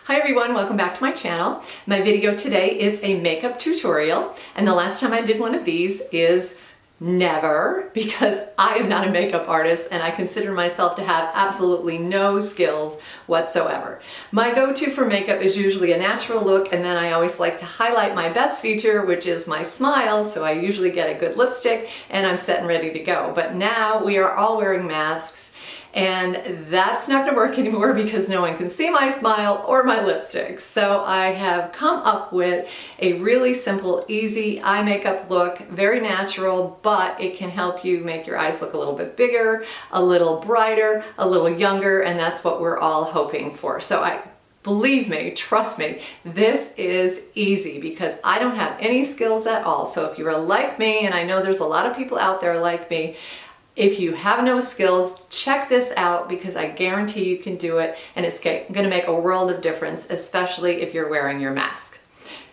Hi everyone, welcome back to my channel. My video today is a makeup tutorial, and the last time I did one of these is never, because I am not a makeup artist and I consider myself to have absolutely no skills whatsoever. My go-to for makeup is usually a natural look, and then I always like to highlight my best feature, which is my smile, so I usually get a good lipstick and I'm set and ready to go. But now we are all wearing masks, and that's not going to work anymore because no one can see my smile or my lipstick. So I have come up with a really simple, easy eye makeup look, very natural, but it can help you make your eyes look a little bit bigger, a little brighter, a little younger, and that's what we're all hoping for. So believe me, trust me, this is easy because I don't have any skills at all. So if you're like me, and I know there's a lot of people out there like me, if you have no skills, check this out because I guarantee you can do it, and it's going to make a world of difference, especially if you're wearing your mask.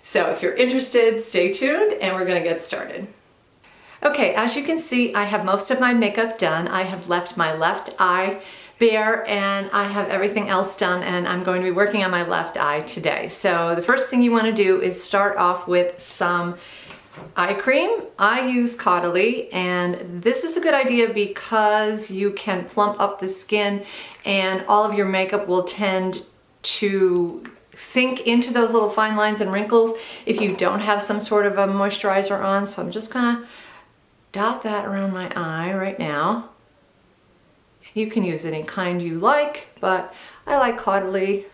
So if you're interested, stay tuned and we're going to get started. Okay, as you can see, I have most of my makeup done. I have left my left eye bare and I have everything else done, and I'm going to be working on my left eye today. So the first thing you want to do is start off with some eye cream. I use Caudalie, and this is a good idea because you can plump up the skin and all of your makeup will tend to sink into those little fine lines and wrinkles if you don't have some sort of a moisturizer on. So I'm just gonna dot that around my eye right now. You can use any kind you like, but I like Caudalie,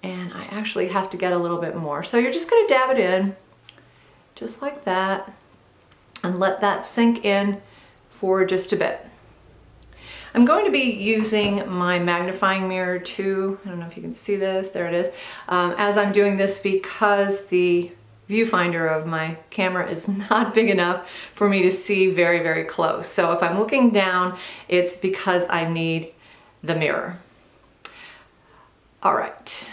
and I actually have to get a little bit more. So you're just gonna dab it in just like that and let that sink in for just a bit. I'm going to be using my magnifying mirror too. I don't know if you can see this, there it is, as I'm doing this because the viewfinder of my camera is not big enough for me to see very, very close. So if I'm looking down, it's because I need the mirror. All right.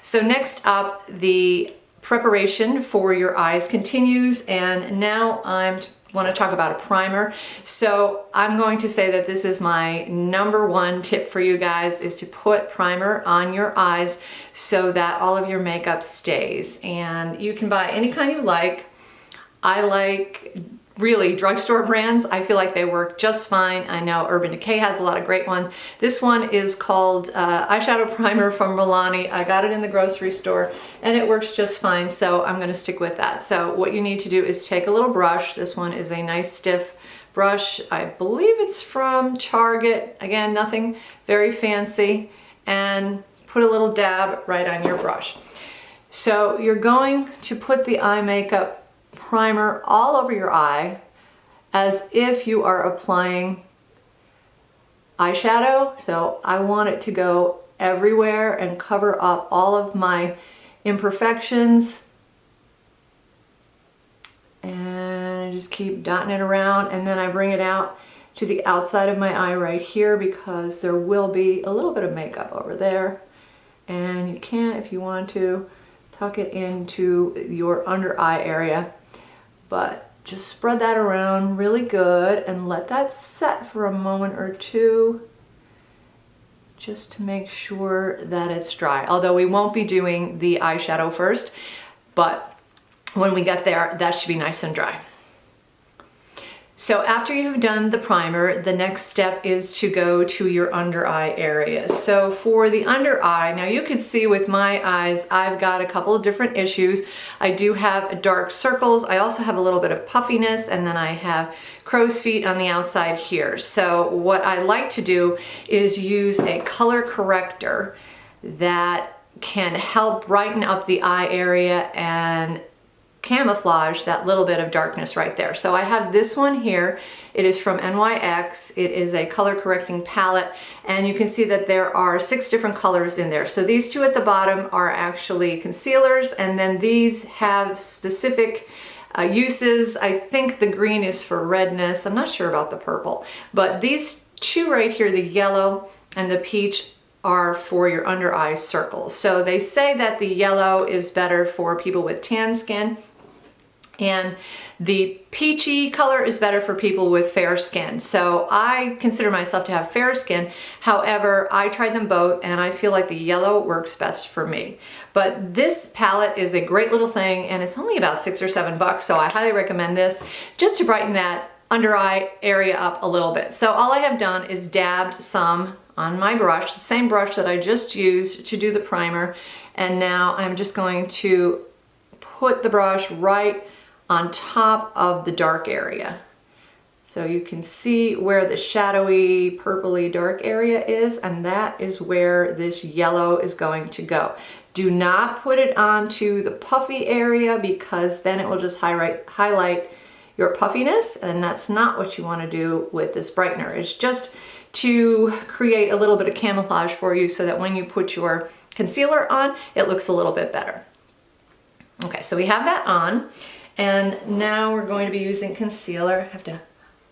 So next up, the preparation for your eyes continues, and now I want to talk about a primer. So I'm going to say that this is my #1 tip for you guys, is to put primer on your eyes so that all of your makeup stays. And you can buy any kind you like. I like really drugstore brands. I feel like they work just fine. I know Urban Decay has a lot of great ones. This one is called eyeshadow primer from Milani. I got it in the grocery store and it works just fine, so I'm going to stick with that. So what you need to do is take a little brush. This one is a nice stiff brush. I believe it's from Target. Again, nothing very fancy. And put a little dab right on your brush. So you're going to put the eye makeup primer all over your eye as if you are applying eyeshadow. So I want it to go everywhere and cover up all of my imperfections, and I just keep dotting it around, and then I bring it out to the outside of my eye right here because there will be a little bit of makeup over there, and you can, if you want to, tuck it into your under eye area. But just spread that around really good and let that set for a moment or two just to make sure that it's dry. Although we won't be doing the eyeshadow first, but when we get there, that should be nice and dry. So after you've done the primer, the next step is to go to your under eye area. So for the under eye, now you can see with my eyes, I've got a couple of different issues. I do have dark circles. I also have a little bit of puffiness, and then I have crow's feet on the outside here. So what I like to do is use a color corrector that can help brighten up the eye area and camouflage that little bit of darkness right there. So I have this one here. It is from NYX. It is a color correcting palette, and you can see that there are 6 different colors in there. So these 2 at the bottom are actually concealers, and then these have specific uses. I think the green is for redness. I'm not sure about the purple, but these 2 right here, the yellow and the peach, are for your under eye circles. So they say that the yellow is better for people with tan skin, And the peachy color is better for people with fair skin. So I consider myself to have fair skin. However, I tried them both and I feel like the yellow works best for me. But this palette is a great little thing and it's only about $6 or $7, so I highly recommend this just to brighten that under eye area up a little bit. So all I have done is dabbed some on my brush, the same brush that I just used to do the primer. And now I'm just going to put the brush right on top of the dark area. So you can see where the shadowy, purpley dark area is, and that is where this yellow is going to go. Do not put it onto the puffy area because then it will just highlight your puffiness, and that's not what you want to do with this brightener. It's just to create a little bit of camouflage for you so that when you put your concealer on, it looks a little bit better. Okay, so we have that on. And now we're going to be using concealer. I have to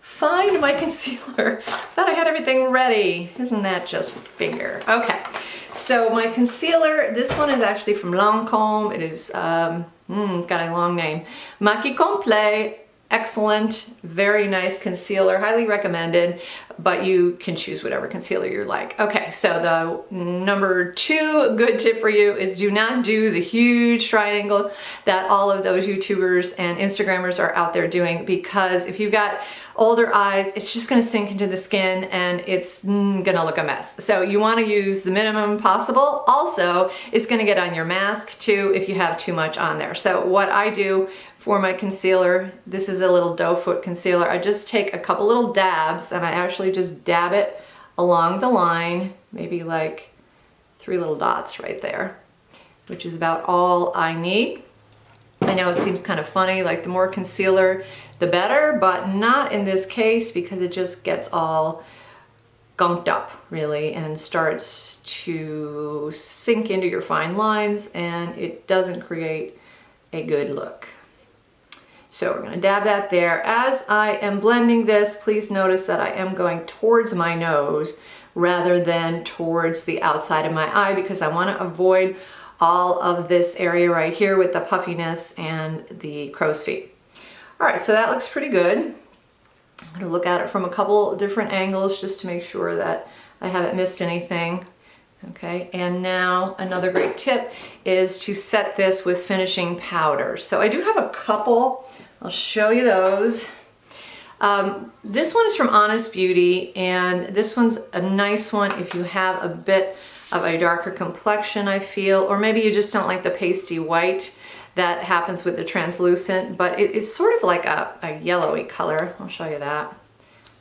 find my concealer. Thought I had everything ready. Isn't that just figure? Okay, so my concealer, this one is actually from Lancome. It is, it's got a long name. Maki Complet. Excellent, very nice concealer, highly recommended, but you can choose whatever concealer you like. Okay, so the number 2 good tip for you is do not do the huge triangle that all of those YouTubers and Instagrammers are out there doing, because if you've got older eyes, it's just gonna sink into the skin and it's gonna look a mess. So you wanna use the minimum possible. Also, it's gonna get on your mask too if you have too much on there. So what I do for my concealer, this is a little doe foot concealer. I just take a couple little dabs and I actually just dab it along the line, maybe like 3 little dots right there, which is about all I need. I know it seems kind of funny, like the more concealer, the better, but not in this case because it just gets all gunked up really and starts to sink into your fine lines and it doesn't create a good look. So we're gonna dab that there. As I am blending this, please notice that I am going towards my nose rather than towards the outside of my eye because I wanna avoid all of this area right here with the puffiness and the crow's feet. All right, so that looks pretty good. I'm gonna look at it from a couple different angles just to make sure that I haven't missed anything. Okay, and now another great tip is to set this with finishing powder. So I do have a couple, I'll show you those. This one is from Honest Beauty, and this one's a nice one if you have a bit of a darker complexion, I feel, or maybe you just don't like the pasty white that happens with the translucent, but it is sort of like a yellowy color. I'll show you that.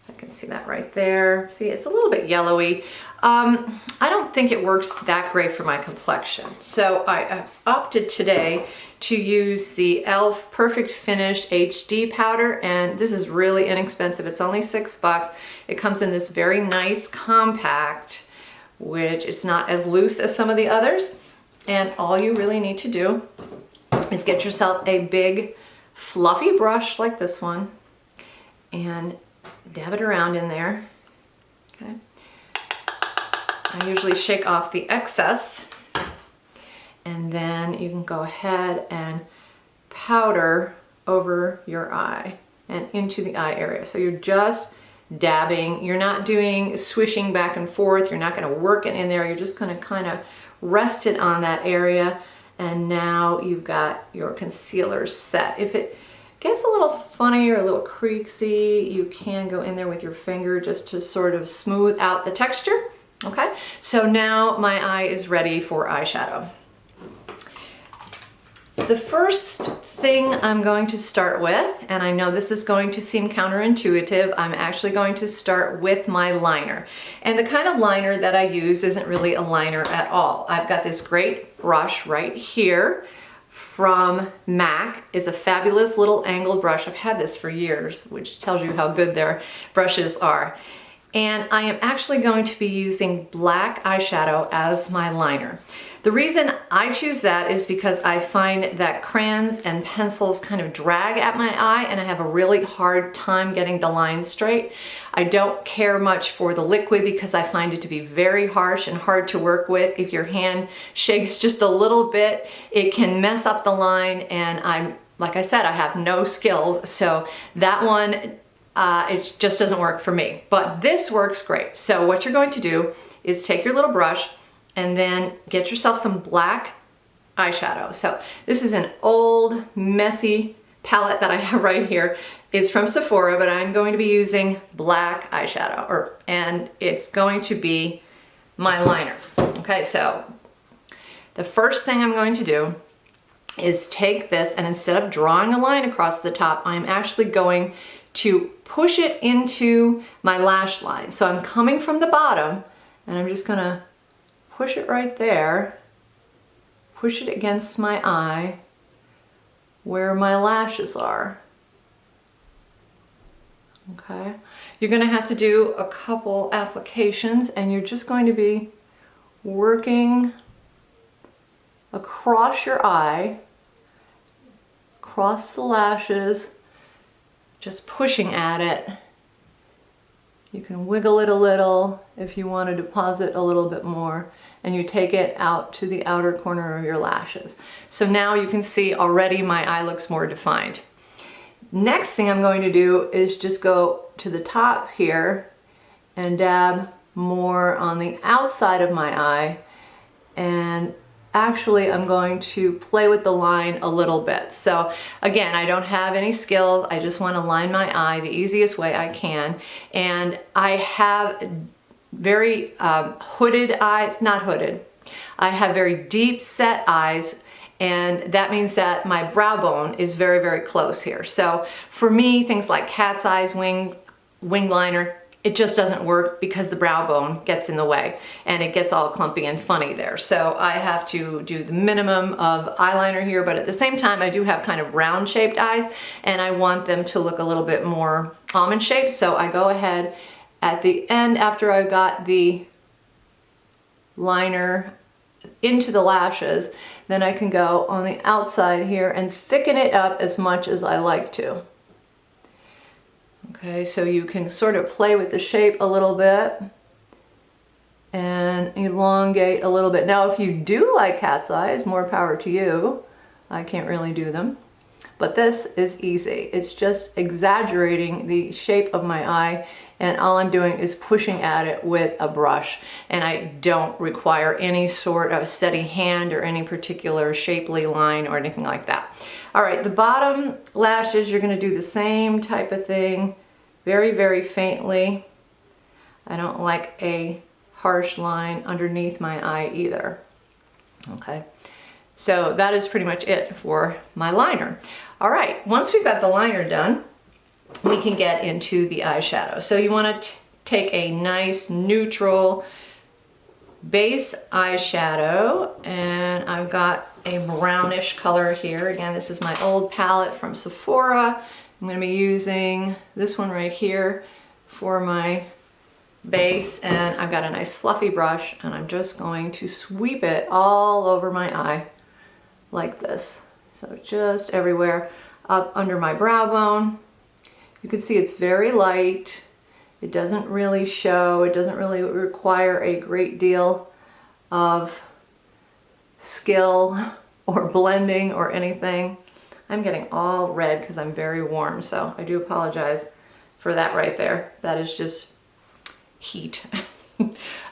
I can see that right there. See, it's a little bit yellowy. I don't think it works that great for my complexion. So I've opted today to use the e.l.f. Perfect Finish HD powder, and this is really inexpensive. It's only $6. It comes in this very nice compact, which is not as loose as some of the others. And all you really need to do is get yourself a big fluffy brush like this one and dab it around in there. Okay. I usually shake off the excess and then you can go ahead and powder over your eye and into the eye area. So you're just dabbing, you're not doing swishing back and forth, you're not going to work it in there, you're just going to kind of rest it on that area, and now you've got your concealer set. If it gets a little funny or a little creasy, you can go in there with your finger just to sort of smooth out the texture. Okay, so now my eye is ready for eyeshadow. The first thing I'm going to start with, and I know this is going to seem counterintuitive, I'm actually going to start with my liner. And the kind of liner that I use isn't really a liner at all. I've got this great brush right here from MAC. It's a fabulous little angled brush. I've had this for years, which tells you how good their brushes are. And I am actually going to be using black eyeshadow as my liner. The reason I choose that is because I find that crayons and pencils kind of drag at my eye and I have a really hard time getting the lines straight. I don't care much for the liquid because I find it to be very harsh and hard to work with. If your hand shakes just a little bit, it can mess up the line, and I'm like I said, I have no skills, so that one, it just doesn't work for me. But this works great. So what you're going to do is take your little brush and then get yourself some black eyeshadow. So this is an old, messy palette that I have right here. It's from Sephora, but I'm going to be using black eyeshadow, and it's going to be my liner. Okay, so the first thing I'm going to do is take this, and instead of drawing a line across the top, I'm actually going to push it into my lash line. So I'm coming from the bottom, and I'm just gonna push it right there, push it against my eye where my lashes are. Okay, you're gonna have to do a couple applications, and you're just going to be working across your eye, across the lashes, just pushing at it. You can wiggle it a little if you want to deposit a little bit more, and you take it out to the outer corner of your lashes. So now you can see already my eye looks more defined. Next thing I'm going to do is just go to the top here and dab more on the outside of my eye, and actually I'm going to play with the line a little bit. So again, I don't have any skills, I just want to line my eye the easiest way I can, and I have very hooded eyes, not hooded, I have very deep set eyes, and that means that my brow bone is very, very close here. So for me, things like cat's eyes, wing liner, it just doesn't work because the brow bone gets in the way and it gets all clumpy and funny there. So I have to do the minimum of eyeliner here, but at the same time, I do have kind of round shaped eyes, and I want them to look a little bit more almond shaped. So I go ahead at the end, after I got the liner into the lashes, then I can go on the outside here and thicken it up as much as I like to. Okay, so you can sort of play with the shape a little bit and elongate a little bit. Now, if you do like cat's eyes, more power to you. I can't really do them, but this is easy. It's just exaggerating the shape of my eye, and all I'm doing is pushing at it with a brush, and I don't require any sort of steady hand or any particular shapely line or anything like that. All right, the bottom lashes, you're gonna do the same type of thing, very, very faintly. I don't like a harsh line underneath my eye either. Okay, so that is pretty much it for my liner. All right, once we've got the liner done, we can get into the eyeshadow. So you want to take a nice neutral base eyeshadow, and I've got a brownish color here. Again, this is my old palette from Sephora. I'm going to be using this one right here for my base, and I've got a nice fluffy brush, and I'm just going to sweep it all over my eye like this. So just everywhere up under my brow bone. You can see it's very light. It doesn't really show. It doesn't really require a great deal of skill or blending or anything. I'm getting all red because I'm very warm, so I do apologize for that right there. That is just heat.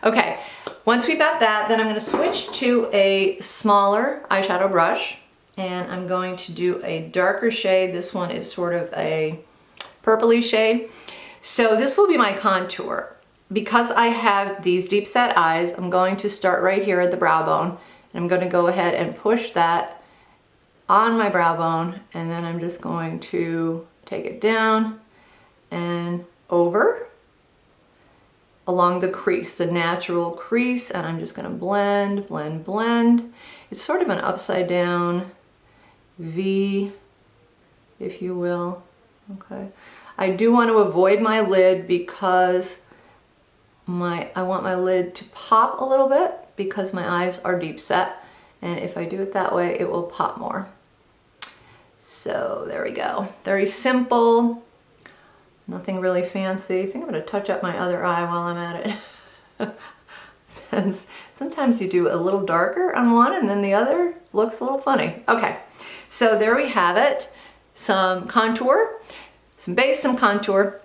Okay, once we've got that, then I'm going to switch to a smaller eyeshadow brush, and I'm going to do a darker shade. This one is sort of a purpley shade. So this will be my contour. Because I have these deep set eyes, I'm going to start right here at the brow bone, and I'm going to go ahead and push that on my brow bone, and then I'm just going to take it down and over along the crease, the natural crease, and I'm just going to blend, blend, blend. It's sort of an upside down V, if you will. Okay, I do want to avoid my lid because I want my lid to pop a little bit because my eyes are deep set, and if I do it that way, it will pop more. So there we go. Very simple, nothing really fancy. I think I'm going to touch up my other eye while I'm at it. Since sometimes you do a little darker on one and then the other looks a little funny. Okay, so there we have it. some contour, some base, some contour.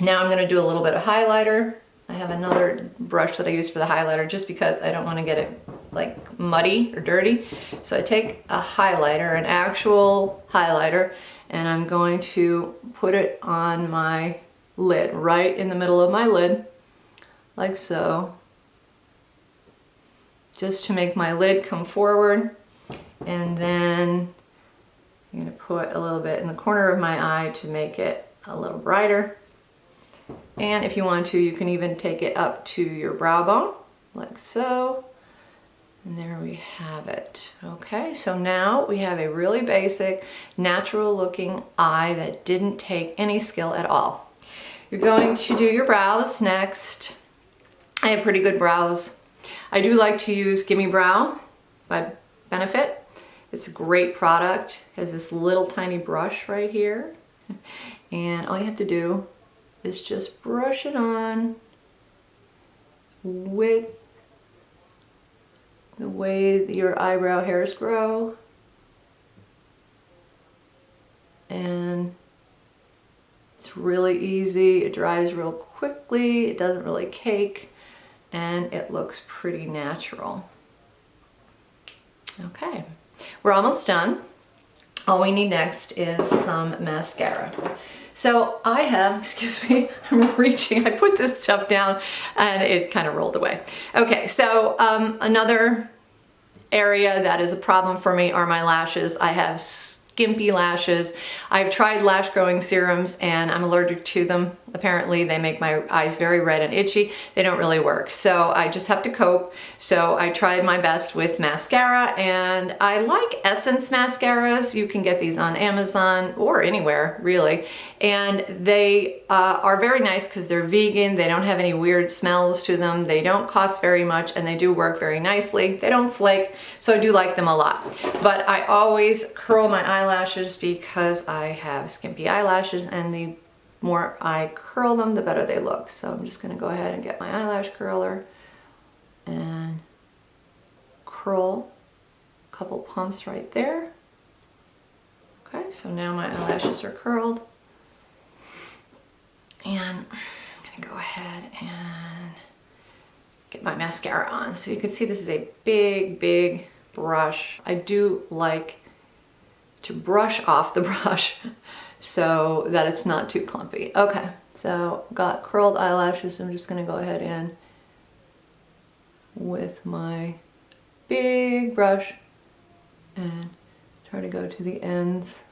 Now I'm gonna do a little bit of highlighter. I have another brush that I use for the highlighter just because I don't want to get it like muddy or dirty. So I take a highlighter, an actual highlighter, and I'm going to put it on my lid, right in the middle of my lid, like so, just to make my lid come forward. And then I'm going to put a little bit in the corner of my eye to make it a little brighter. And if you want to, you can even take it up to your brow bone, like so. And there we have it. Okay, so now we have a really basic, natural looking eye that didn't take any skill at all. You're going to do your brows next. I have pretty good brows. I do like to use GimMe Brow by Benefit. It's a great product. It has this little tiny brush right here. And all you have to do is just brush it on with the way your eyebrow hairs grow. And it's really easy. It dries real quickly. It doesn't really cake. And it looks pretty natural. Okay, we're almost done. All we need next is some mascara. So I have, excuse me, I'm reaching, I put this stuff down and it kind of rolled away. Okay, so another area that is a problem for me are my lashes. I have skimpy lashes. I've tried lash growing serums and I'm allergic to them. Apparently they make my eyes very red and itchy. They don't really work. So I just have to cope. So I tried my best with mascara, and I like Essence mascaras. You can get these on Amazon or anywhere really. And they are very nice because they're vegan. They don't have any weird smells to them. They don't cost very much and they do work very nicely. They don't flake. So I do like them a lot. But I always curl my eyelashes because I have skimpy eyelashes, and the more I curl them, the better they look. So I'm just going to go ahead and get my eyelash curler and curl a couple pumps right there. Okay, so now my eyelashes are curled. And I'm going to go ahead and get my mascara on. So you can see this is a big, big brush. I do like to brush off the brush so that it's not too clumpy. Okay, so got curled eyelashes. I'm just going to go ahead and with my big brush and try to go to the ends.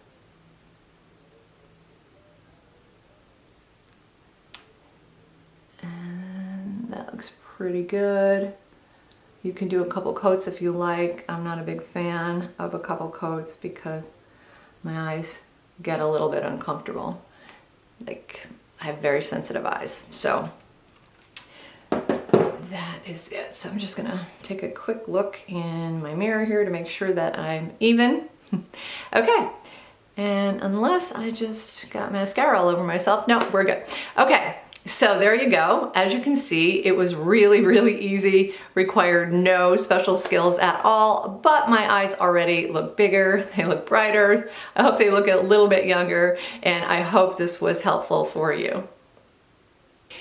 And that looks pretty good. You can do a couple coats if you like. I'm not a big fan of a couple coats because my eyes get a little bit uncomfortable. Like, I have very sensitive eyes. So that is it. So I'm just gonna take a quick look in my mirror here to make sure that I'm even. Okay, and unless I just got mascara all over myself, no, we're good. Okay, so there you go. As you can see, it was really, really easy, required no special skills at all, but my eyes already look bigger, they look brighter. I hope they look a little bit younger, and I hope this was helpful for you.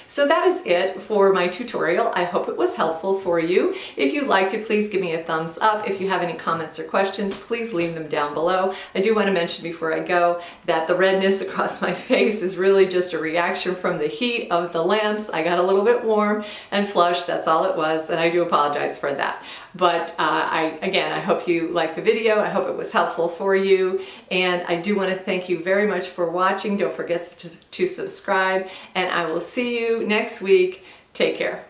So that is it for my tutorial. I hope it was helpful for you. If you liked it, please give me a thumbs up. If you have any comments or questions, please leave them down below. I do want to mention before I go that the redness across my face is really just a reaction from the heat of the lamps. I got a little bit warm and flushed, that's all it was, and I do apologize for that. But again, I hope you liked the video. I hope it was helpful for you. And I do want to thank you very much for watching. Don't forget to subscribe, and I will see you next week. Take care.